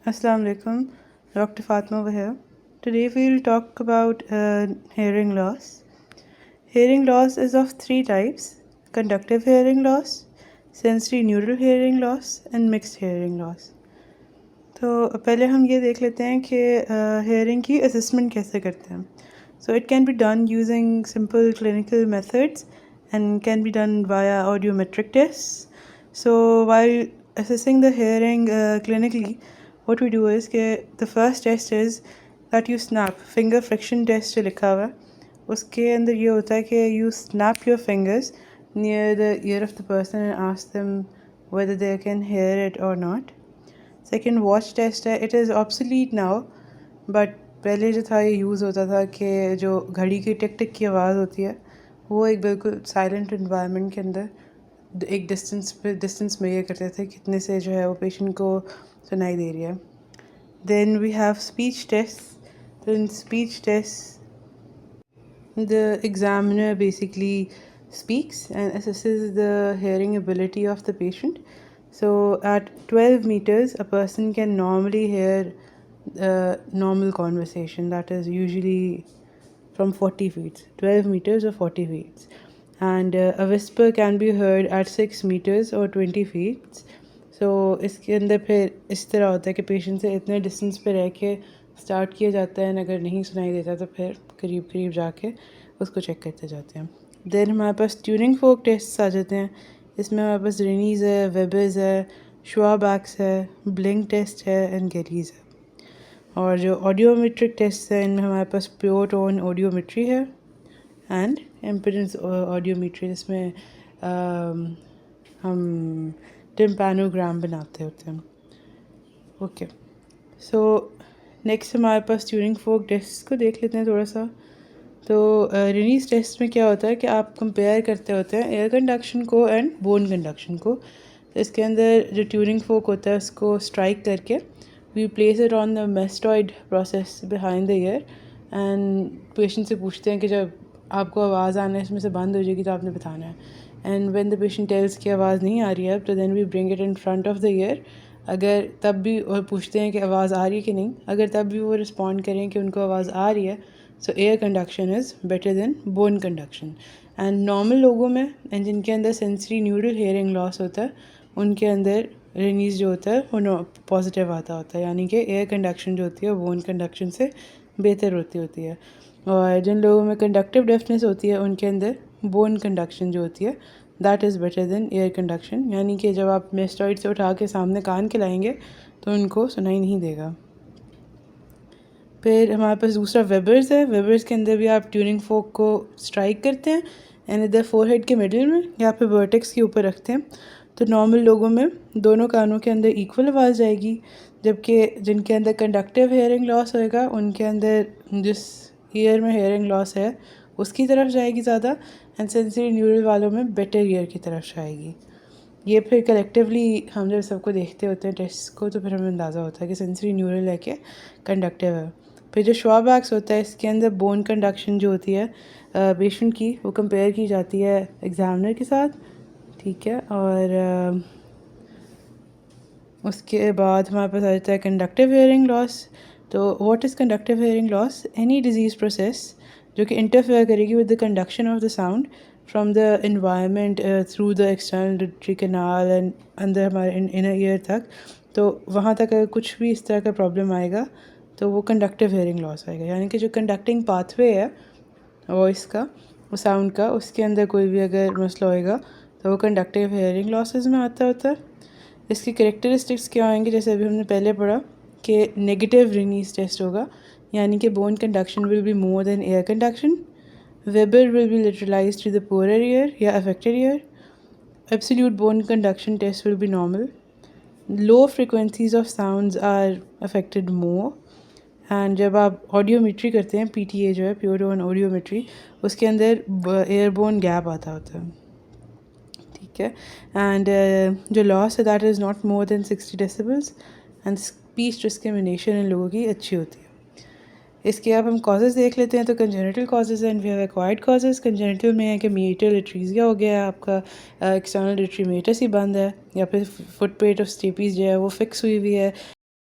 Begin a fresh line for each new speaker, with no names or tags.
Assalamu alaikum, Dr. Fatma over here. Today we'll talk about hearing loss. Hearing loss is of three types: conductive hearing loss, sensory neural hearing loss and mixed hearing loss. تو پہلے ہم یہ دیکھ لیتے ہیں کہ hearing کی assessment کیسے کرتے ہیں. So it can be done using simple clinical methods and can be done via audiometric test. So while assessing the hearing clinically, what we do is کہ the first test is that you snap finger friction test جو لکھا ہوا ہے اس کے اندر یہ ہوتا ہے کہ you snap your fingers near the ear of the person and ask them whether they can hear it or not. Second watch test ہے. It is obsolete now but پہلے جو تھا یہ یوز ہوتا تھا کہ جو گھڑی کی ٹک ٹک کی آواز ہوتی ہے وہ ایک بالکل سائلنٹ انوائرمنٹ کے اندر ایک ڈسٹینس میں یہ کرتے تھے کتنے سے جو ہے وہ پیشنٹ کو سنائی دے رہی ہے. دین وی ہیو اسپیچ ٹیسٹ. تو in speech test the examiner basically speaks and assesses the hearing ability of the patient. So at 12 meters, a person can normally hear normal conversation, that is usually from 40 feet, 12 meters or 40 feet. And a whisper can be heard at 6 meters or 20 feet. So اس کے اندر پھر اس طرح ہوتا ہے کہ patient سے اتنے distance پہ رہ کے اسٹارٹ کیا جاتا ہے، اگر نہیں سنائی دیتا تو پھر قریب جا کے اس کو چیک کرتے جاتے ہیں. دین ہمارے پاس ٹیوننگ فورک ٹیسٹ آ جاتے ہیں. اس میں ہمارے پاس رینیز ہے، ویبرز ہے، شوابیکس ہے، بلنک ٹیسٹ ہے اینڈ گیلیز ہے. اور جو آڈیومیٹرک ٹیسٹ ہے ان میں ہمارے پاس پیور ٹون آڈیومیٹری ہے اینڈ امپیڈنس آڈیومیٹری، جس میں ہم ٹمپانوگرام بناتے ہوتے ہیں. اوکے، سو نیکسٹ ہمارے پاس ٹیوننگ فورک ٹیسٹ کو دیکھ لیتے ہیں تھوڑا سا. تو رینیز ٹیسٹ میں کیا ہوتا ہے کہ آپ کمپیئر کرتے ہوتے ہیں ایئر کنڈکشن کو اینڈ بون کنڈکشن کو. تو اس کے اندر جو ٹیوننگ فورک ہوتا ہے اس کو اسٹرائک کر کے we place it on the mastoid process behind the ear and patient سے پوچھتے ہیں کہ جب آپ کو آواز آنا ہے اس میں سے بند ہو جائے گی تو آپ نے بتانا ہے. And when the patient tells کی آواز نہیں آ رہی ہے تو then we bring it in front of the ear. اگر تب بھی اور پوچھتے ہیں کہ آواز آ رہی ہے کہ نہیں، اگر تب بھی وہ رسپونڈ کریں کہ ان کو آواز آ رہی ہے so air conduction is better than bone conduction. And normal لوگوں میں اینڈ جن کے اندر سینسری نیورل ہیئرنگ لاس ہوتا ہے ان کے اندر رینیز جو ہوتا ہے وہ پازیٹیو آتا ہوتا ہے، یعنی کہ ایئر کنڈکشن جو ہوتی ہے وہ بون کنڈکشن سے بہتر ہوتی ہے. اور جن لوگوں میں کنڈکٹیو ڈیفنس ہوتی ہے ان کے اندر بون کنڈکشن جو ہوتی ہے that is better than air conduction, یعنی کہ جب آپ میسٹوائڈ سے اٹھا کے سامنے کان کے لائیں گے تو ان کو سنائی نہیں دے گا. پھر ہمارے پاس دوسرا ویبرز ہے. ویبرز کے اندر بھی آپ ٹیوننگ فورک کو اسٹرائک کرتے ہیں اینڈ ادھر فور ہیڈ کے مڈل میں یا پھر ورٹیکس کے اوپر رکھتے ہیں. تو نارمل لوگوں میں دونوں کانوں کے اندر ایکول آواز جائے گی، جبکہ جن کے اندر کنڈکٹیو ہیئرنگ لاس ہوئے گا ان کے اندر جس ایئر میں ہیئرنگ لاس ہے اس کی طرف جائے گی زیادہ، اینڈ سینسری نیورل والوں میں بیٹر ایئر کی طرف جائے گی. یہ پھر کلیکٹیولی ہم جب سب کو دیکھتے ہوتے ہیں ٹیسٹ کو تو پھر ہمیں اندازہ ہوتا ہے کہ سینسری نیورل ہے کہ کنڈکٹیو ہے. پھر جو شوابیکس ہوتا ہے اس کے اندر بون کنڈکشن جو ہوتی ہے پیشنٹ کی وہ کمپیئر کی جاتی ہے ایگزامنر کے ساتھ، ٹھیک ہے. اور اس کے بعد ہمارے پاس آ جاتا ہے کنڈکٹیو ہیئرنگ لاس. تو what is conductive hearing loss? Any disease process جو کہ انٹرفیئر کرے گی with the conduction of the sound from the environment through the external auditory canal and اندر ہمارے انر ایئر تک. تو وہاں تک اگر کچھ بھی اس طرح کا پرابلم آئے گا تو وہ کنڈکٹیو ہیئرنگ لاس آئے گا، یعنی کہ جو کنڈکٹنگ پاتھ وے ہے وائس کا، وہ ساؤنڈ کا، اس کے اندر کوئی بھی اگر مسئلہ ہوئے گا تو وہ کنڈکٹیو ہیئرنگ لاسز میں آتا ہوتا ہے. اس کی کریکٹرسٹکس کیا آئیں گے؟ جیسے ابھی ہم نے پہلے پڑھا کہ نیگیٹیو رینیز ٹیسٹ ہوگا، یعنی کہ bone conduction will be more than air conduction. Weber will be lateralised to the poorer ear یا affected ear. Absolute bone conduction test will be normal. Low frequencies of sounds are affected more. And جب آپ آڈیومیٹری کرتے ہیں، P T A جو ہے pure tone آڈیومیٹری، اس کے اندر year bone gap آتا ہوتا ہے، ٹھیک ہے. اینڈ جو لاس ہے that is not more than 60 decibels and speech discrimination ان لوگوں کی اچھی ہوتی ہے. اس کے اب ہم کازز دیکھ لیتے ہیں. تو congenital causes and we have acquired causes. Congenital میں ہے کہ میٹر لیٹریزیا ہو گیا ہے، آپ کا ایکسٹرنل لیٹری میٹس ہی بند ہے، یا پھر فٹ پیٹ آف اسٹیپیز جو ہے وہ فکس ہوئی ہے،